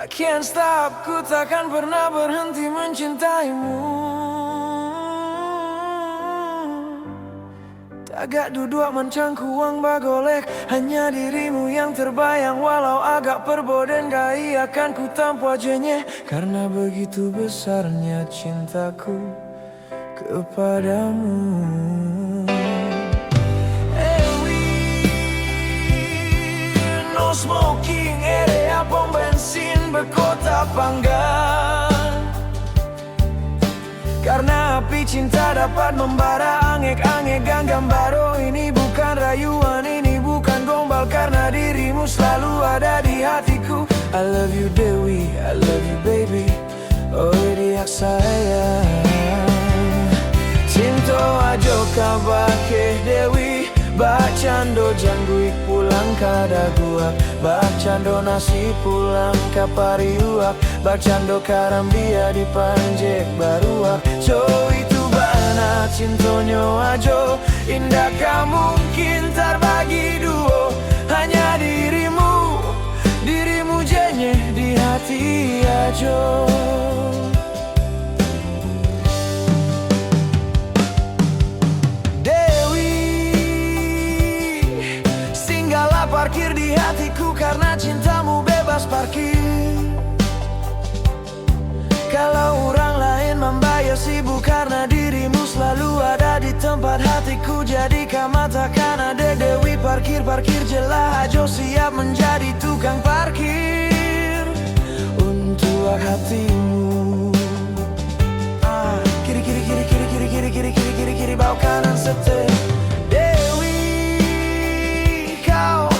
I can't stop, ku takkan pernah berhenti mencintaimu. Tagak duduk mancang kuang bagolek, hanya dirimu yang terbayang. Walau agak perboden gai akan ku tanpa jenye, karena begitu besarnya cintaku kepadamu. No smoking, area pom bensin berkota Panggang. Karena api cinta dapat membara, angek-angek ganggam baru. Ini bukan rayuan, ini bukan gombal, karena dirimu selalu ada di hatiku. I love you Dewi, I love you baby, oh diak sayang. Cinto ajo kabake Dewi, bak cando jangguik pulang kada gua, bak cando nasi pulang kapariuak, bak cando karam dia di panjek baruak. So itu bana cintonyo ajo, indah mungkin terbagi duo. Hanya dirimu, dirimu jenye di hati ajo. Parkir di hatiku karena cintamu bebas parkir. Kalau orang lain membayar sibuk, karena dirimu selalu ada di tempat hatiku. Jadi kamatakan ada Dewi parkir-parkir jelah ajo, siap menjadi tukang parkir untuk hatimu. Kiri kiri kiri kiri kiri kiri kiri kiri kiri kiri bawah kanan setir.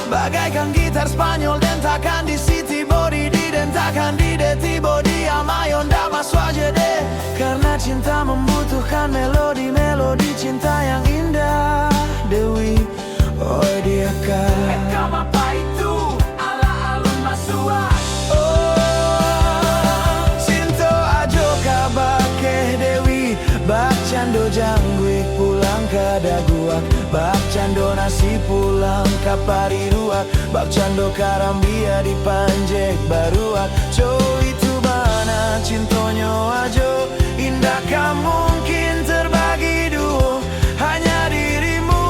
Bagaikan gitar Spanyol dentakan di city body, didentakan di deti body amayon damas wajah deh. Karena cinta membutuhkan melodi-melodi cinta yang indah. Dewi, oh dia kan apa itu ala alun masua. Oh, cinta ajo kabake Dewi, bak cando jangguik pulang kada gua, bak cando nasi pulang kapari ruak, bak cando karambia di panjek baruak. Jo itu mana cintonyo ajo, indah mungkin terbagi duo. Hanya dirimu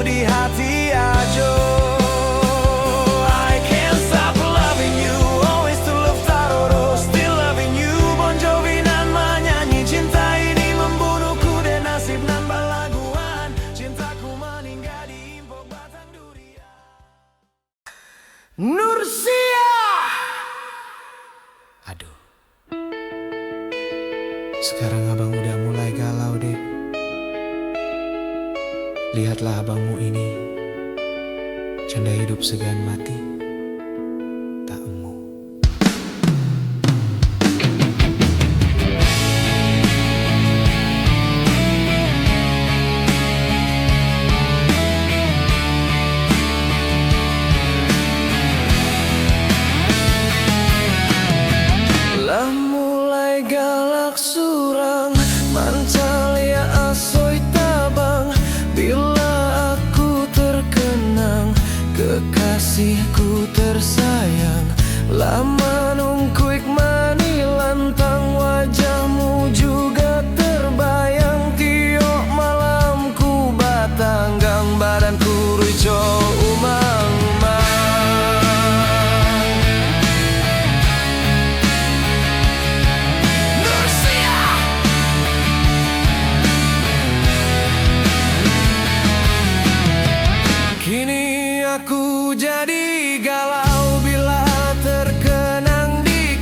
di hati ajo. I can't stop loving you, always to love taroro, still loving you. Bon Jovi nan menyanyi cinta ini membunuhku dan nasib nan balaguan. Cintaku meninggal di impok batang durian. Nursia. Aduh, sekarang abang udah mulai galau deh. Lihatlah abangmu ini, canda hidup segan mati, tak emu. Lah mulai galak surang, mancalia asoi tabang. Bila aku terkenang, kekasihku tersayang. Lama nungkuik mani lantang, wajahmu juga terbayang. Tiok malamku batanggang, badanku rico umang-umang. Kini aku jadi galau bila terkenang di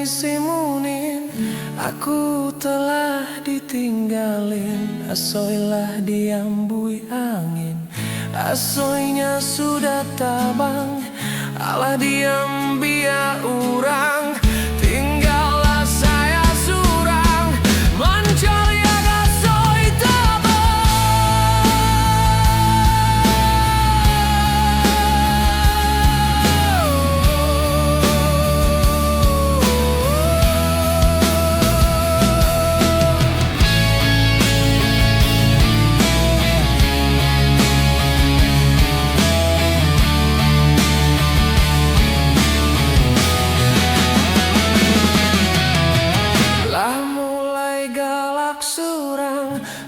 simunin, aku telah ditinggalin. Asoilah diambui angin, asoinya sudah tabang. Alah diam biar urang, tinggallah saya surang mencari asoi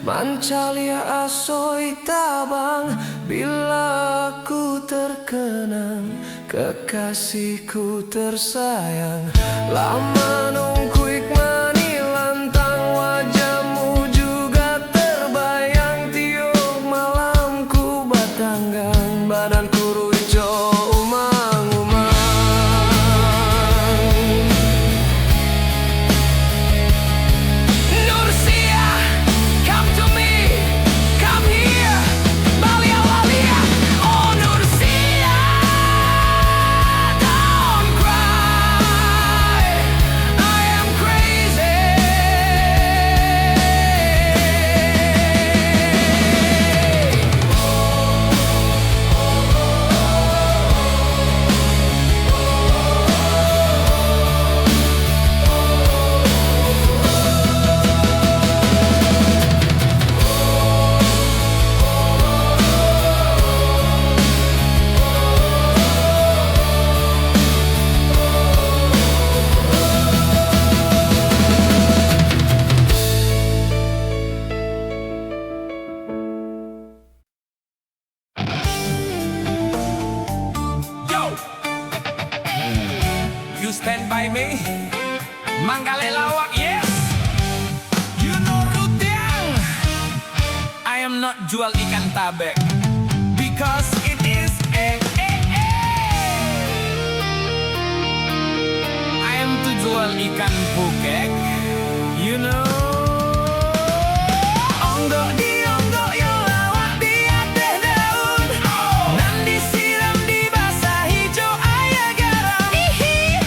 Mancalia asoi tabang. Bila aku terkenang, kekasihku tersayang, lama nungkuik manilantang. Wajahmu juga terbayang, tiup malamku batanggang. Badanku ruico umang-umang. You stand by me, Manggale lawak, yes. You know Rutiang, I am not jual ikan tabek, because it is I am to jual ikan pukek, you know. Onggok di onggok yo lawak di atas daun, nan disiram di basah hijau ayah garam.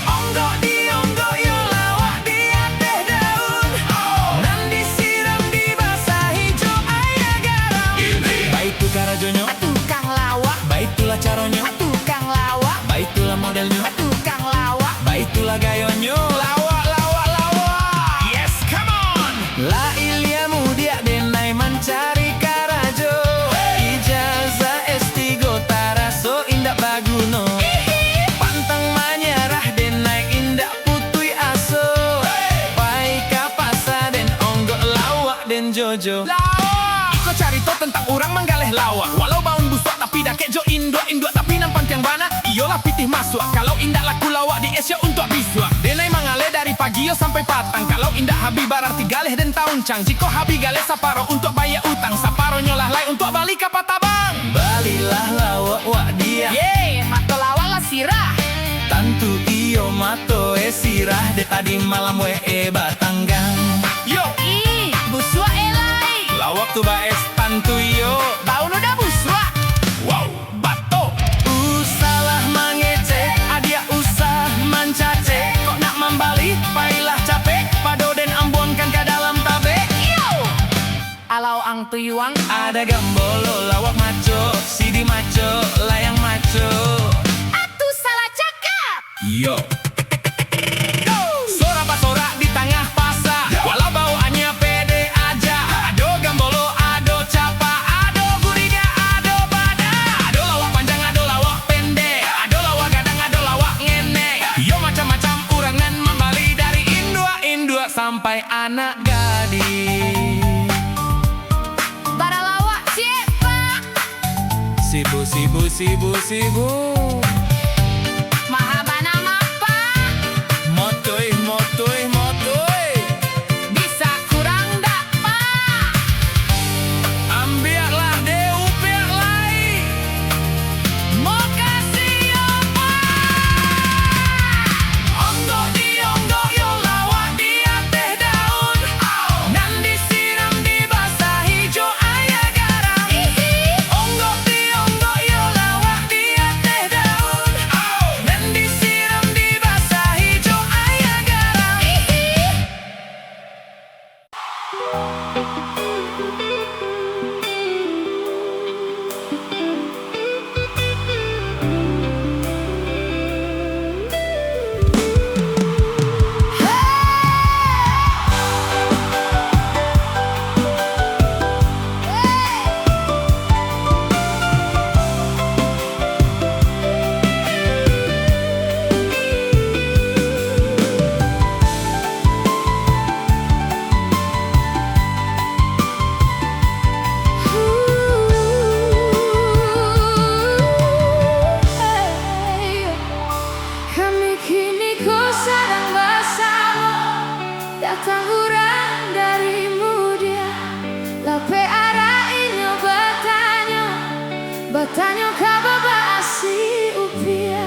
Onggok di onggok yo lawak di atas daun, nan disiram di basah hijau ayah garam. Baik karajonyo, tukang lawak, baitulah caronyo, tukang lawak, baitulah modelnya, tukang lawak, baitulah gayonyo. Lawak, lawak, lawak. Yes, come on. La Ilyamu dia denai mencari karajo, ijazah S3 taraso indak baguno, pantang menyerah denai indak putui aso, pai kapasa den onggok lawak den jojo. Iko carito tentang orang manggaleh lawak, walau baun busuk tapi dakek jo induk tapi nampan tiang bana, iyolah pitih masuk. Kalau indak laku lawak di Asia untuk biswa, denai mangale dari pagi yo sampai patang. Kalau indak habi berarti galeh den tahun cang. Jiko habi galeh saparo untuk bayar utang, saparo nyolah lai untuk balik ke patabang. Balilah lawak wak dia, ye, mato lawak lah sirah. tantu iyo mato sirah de tadi malam batanggang. Yo, Buswa elai, lawak tu baes tantu iyo, bau udah buswa. wow, bato. Usalah mangece, adia usah mancace. Kok nak membalik, pailah capek. Pado den ambonkan ke dalam tabe. Yo, alau ang tuyuang, Ada gambolo, lawak maco, sidi maco, layang maco. atuh salah cakap. Yo, sorak pasorak di tengah pasar, walau bawaannya pede aja. Ado gambolo, ado capa, ado gurita, ado bada, ado lawak panjang, ado lawak pendek, ado lawak gadang, ado lawak ngenek. Yo macam-macam urangan membali dari indua sampai anak gadis. Bara lawak siapa? Sibu Mahabana mapa, motoy bisa kurang dak pak? ambiarlah deu piak lai. Mau kasih apa? Onggok di onggok yo batang hurang darimu dia lape arah inyo batanyo kababa asi upia.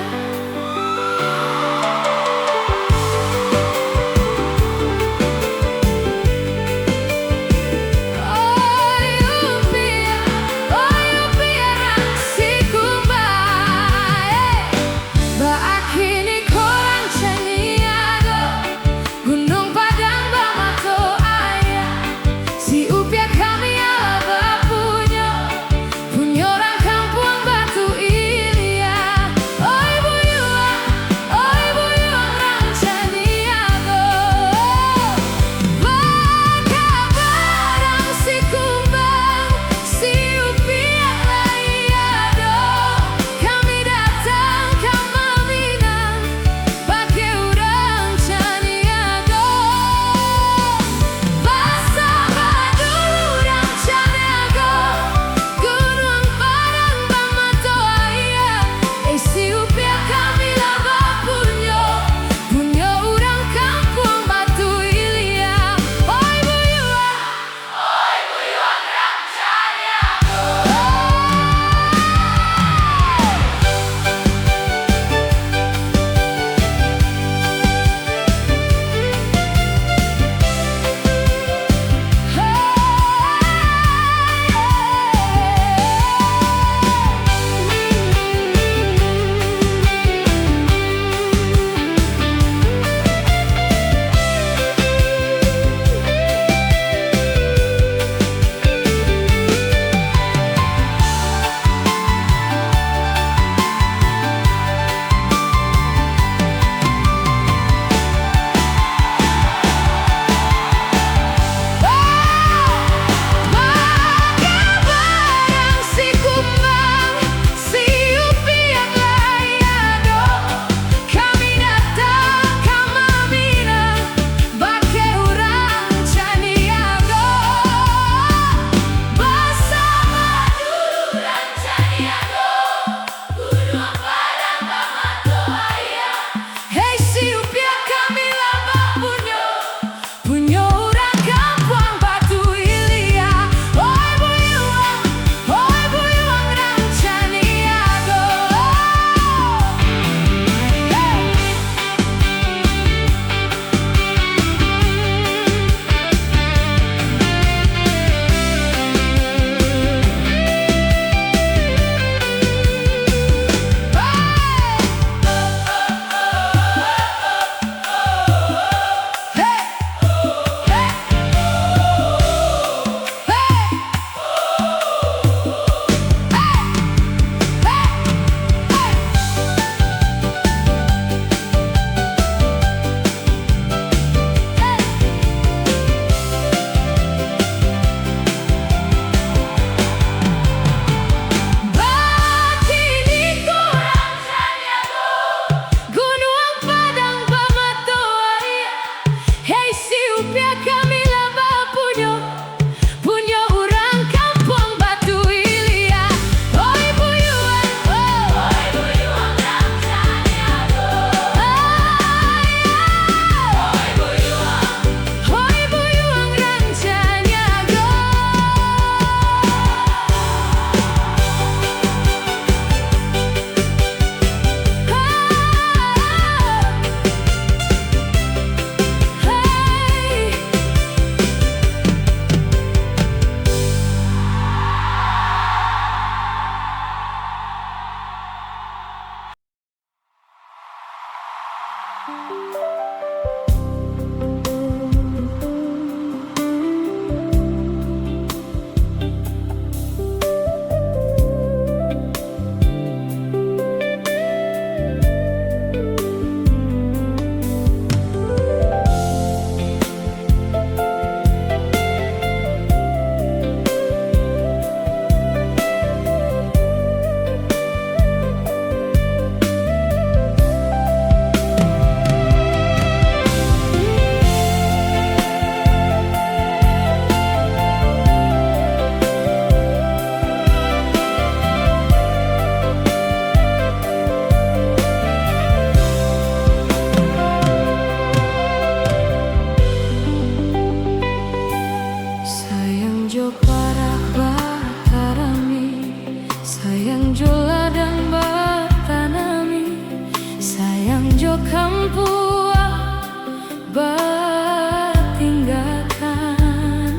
tinggalkan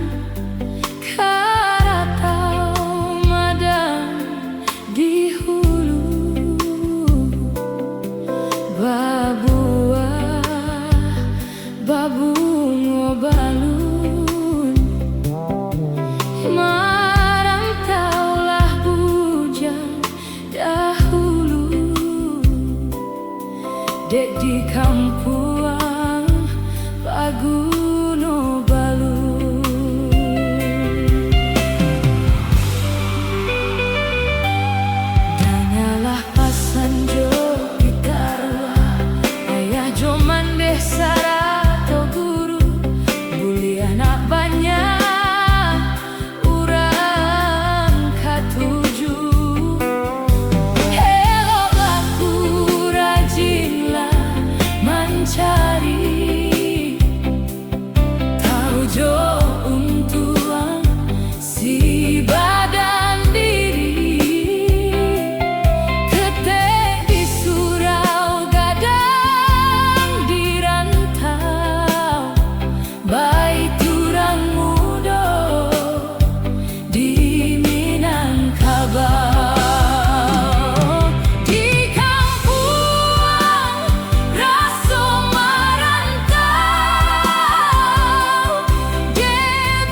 karatau madang di hulu, babu ngobalun marantaulah bujang dahulu. Dek di kampuang Paguno Balun. Nanyalah pasanjo gitarua ayah joman desa rato guru buli anak banyak urang katuju. Elok laku rajinlah mencari tahu jo untuang si badan diri. Ketek di surau gadang di rantau bayi turang muda di Minangkabau. Di kampuang raso marantau de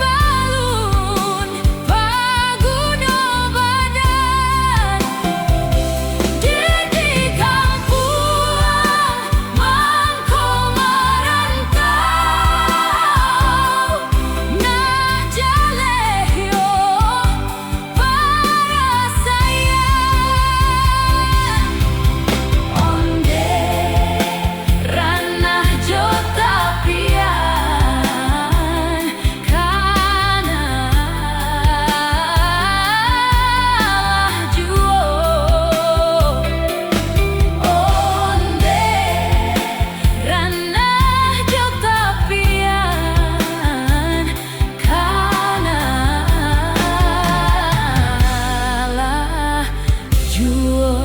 balun Paguno badan. Di kampuang mangko marantau nah jalehyo para sayang. Onde ranah jotapian kana juo. Onde ranah jotapian kana lah juo.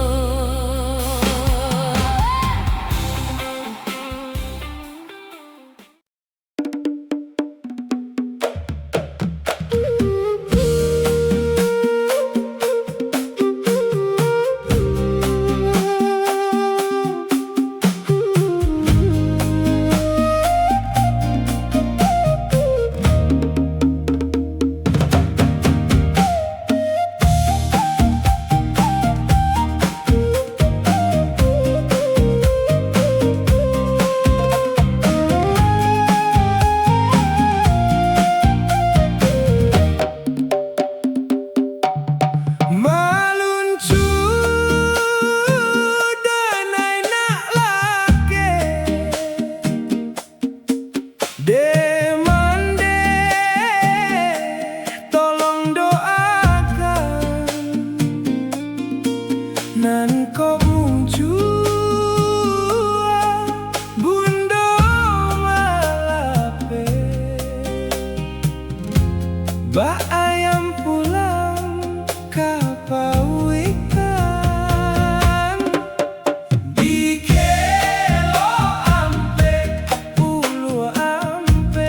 Maluncu danai nak lake demande tolong doakan nan kau muncul bundo malape ba ayam pulang kapawikan di kelo ampe ulu ampe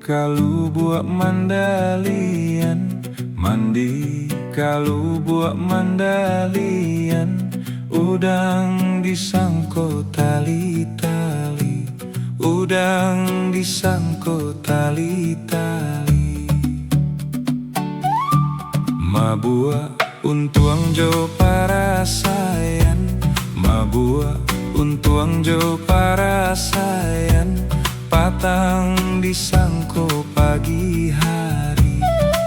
kalau buat mandalian, mandi kalau buat mandalian. Udang disangkut tali-tali, udang disangkut tali-tali. Mabua untuang jo para sayan, mabua untuang jo para sayan. Patang disangko pagi hari,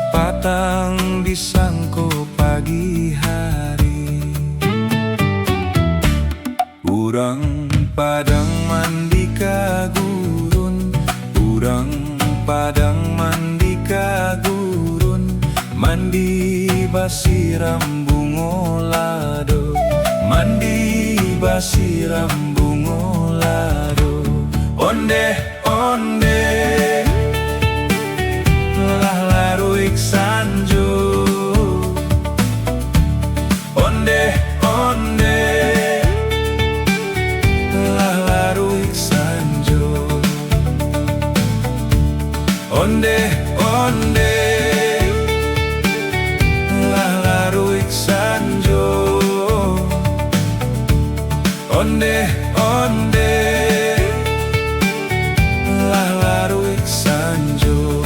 patang disangko pagi hari. Urang padang mandi ka gurun, urang padang mandi ka gurun. Mandi basiram bungo lado, mandi basiram bungo lado. Onde, onde, lah laruik sanjo. Onde, onde, lah laruik sanjo. Onde, onde, lah laruik sanjo. Onde, onde, lah laruik sanjo.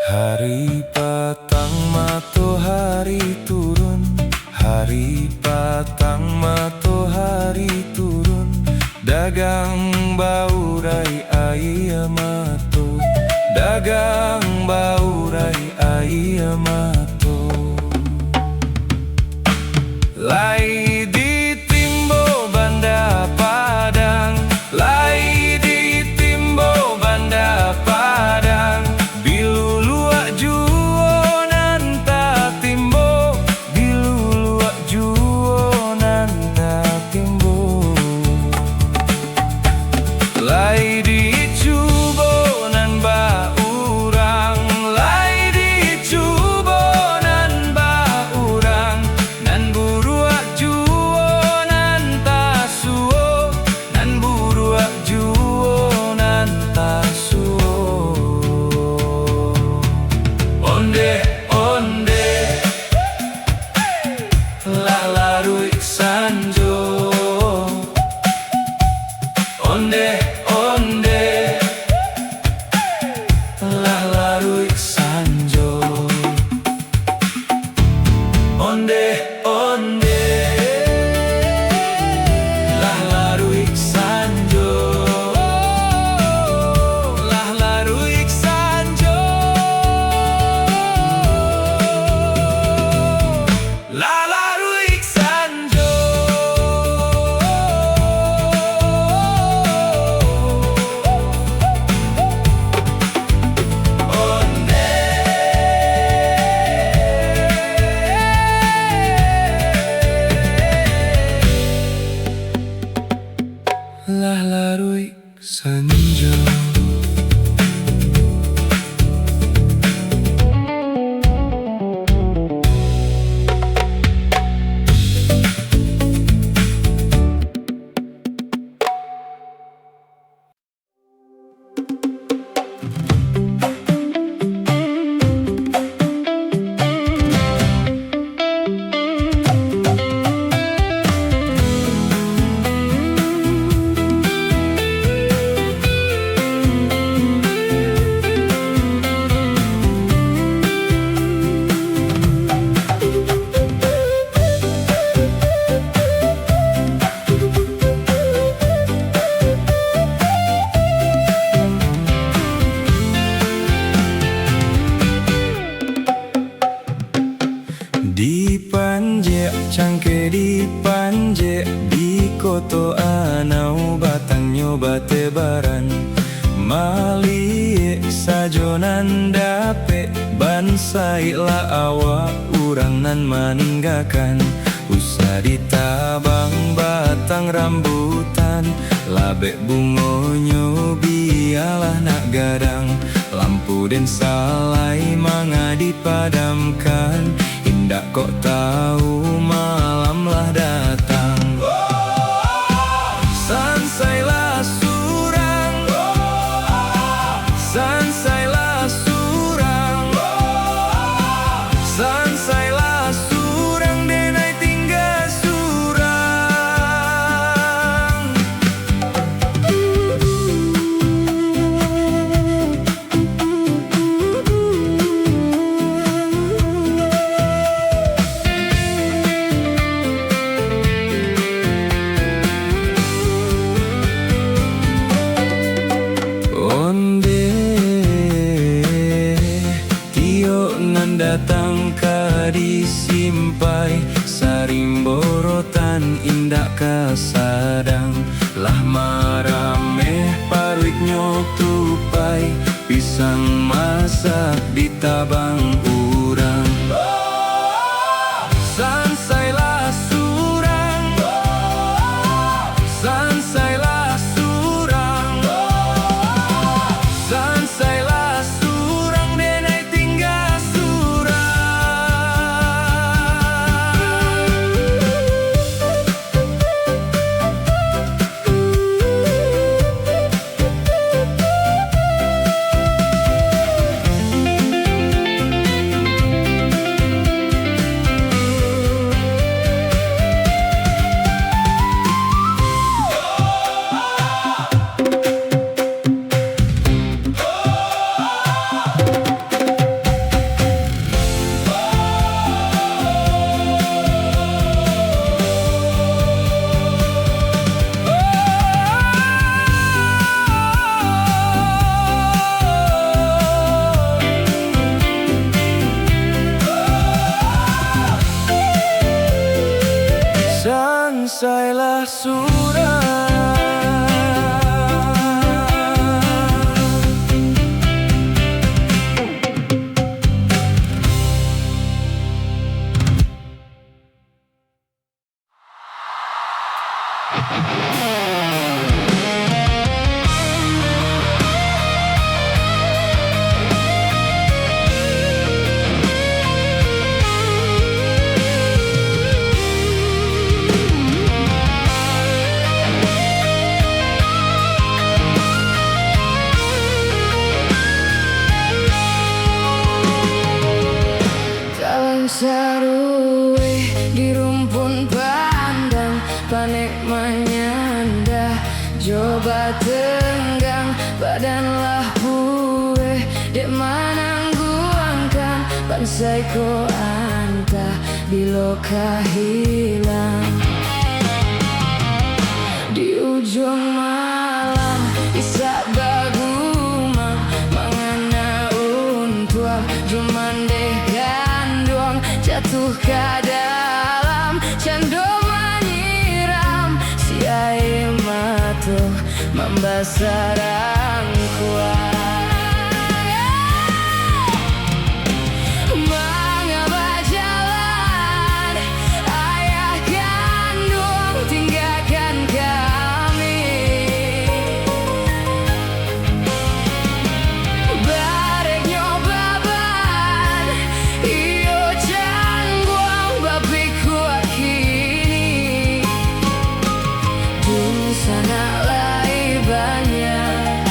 Hari patang matahari turun, hari patang matahari turun. Dagang baurai ayamato, dagang baurai ayamato. Lai di timbo banda padang, lai di timbo banda padang. Biluluak juo nanta timbo, biluluak juo nanta timbo. Lai di cubo nan ba urang, lai di cubo nan ba urang. Nan buruak juo nan tasuo, nan buruak juo nan tasuo. Onde, onde, lah laruik sanjo. Onde, onde, lah laruik sanjo. Onde, onde, lah laruik sanjo. Lah laruik sanjo. Lah laruik sanjo. Lah laruik sanjo. Di panje cangke di panje, di koto anau batang nyoba tebaran. Mali sajonan dape bansai la awa urang nan maninggakan. Usah ditabang batang rambutan, Labek bungonyo bialah nak gadang, lampu den salai manga dipadamkan. Indak kok tahu malamlah datang. Sansailah surang, sansailah surang, sansailah surang denai tinggal surang. Onde tio nan datang ka disimpai, sarimborotan indak kasadang. Lah marame paruik nyok tupai, pisang masak ditabang urang. Sansailah surang, sansailah surang, sansailah surang denai tinggal sansailah surang. Sarui di rumpun pandang, panik menyanda, coba tenggang, badanlah bue, dek manangguangkan, bansai ko anta, bilokah hilang. Di ujung malam, isak bagumang, mangana untua, jumandeh jatuh ke dalam cando menyiram, si air mata membasarang kuat. Mengapa jalan ayah kandung tinggalkan kami, barek nyobaban iyo cangguang babiku kini, dun sana lai banyak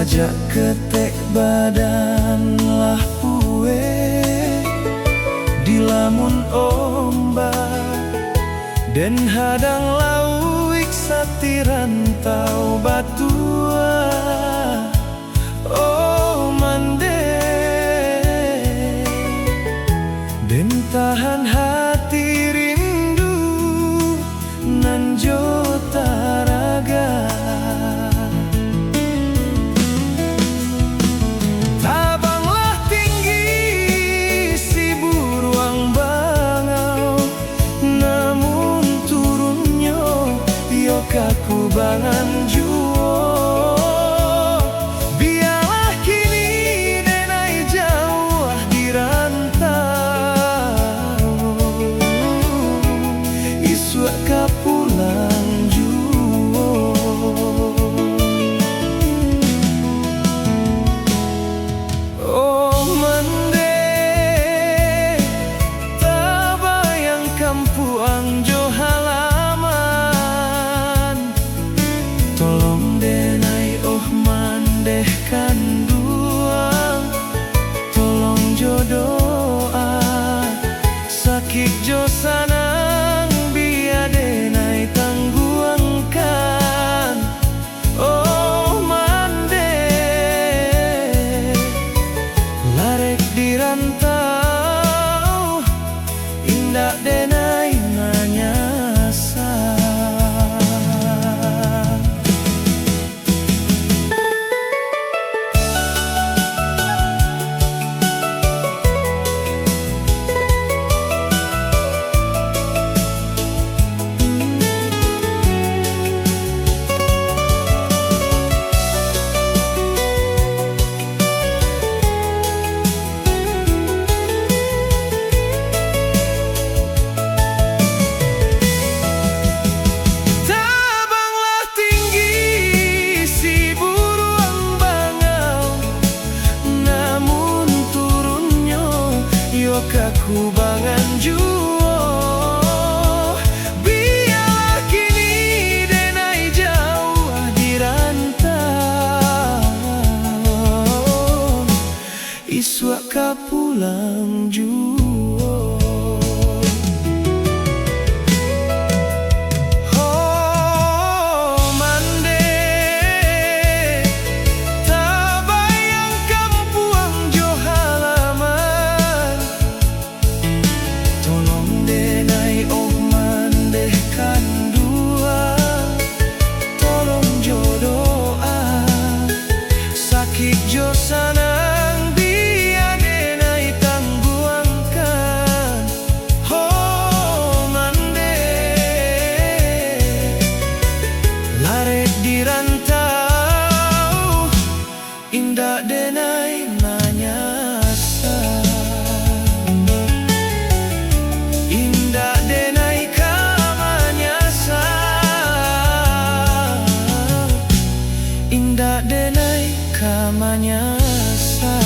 ajak ketek badan lah pue di lamun ombak dan hadang lauik satirantau batua. Oh mande dan tahan hati rindu nan jota raga. Tabanglah tinggi si buruang bangau, namun turunnya yo kaku bangan juo. Biarlah kini denai jauh di rantau, isuk kapulang juo. Oh mande tabayang kampuang jo halaman, tolong denai oh mandehkan duang, tolong jo doa sakit jo sanang biar denai tangguangkan. Oh mande larek di rantau, indah denai nganyasa. Tabanglah tinggi si buruang bangau, namun turunnya yo kaku bangan juo. Biarlah kini denai jauh di rantau, isuk kapulang juo. Oh mande tabayang kampuang jo halaman, tolong denai oh mandehkan dua, tolong jo doa sakit jo sanang biar denai tangguangkan. Oh mande larek di rantau, indah denai nanyasa. Indah denai kamanyasa, indah denai kamanyasa.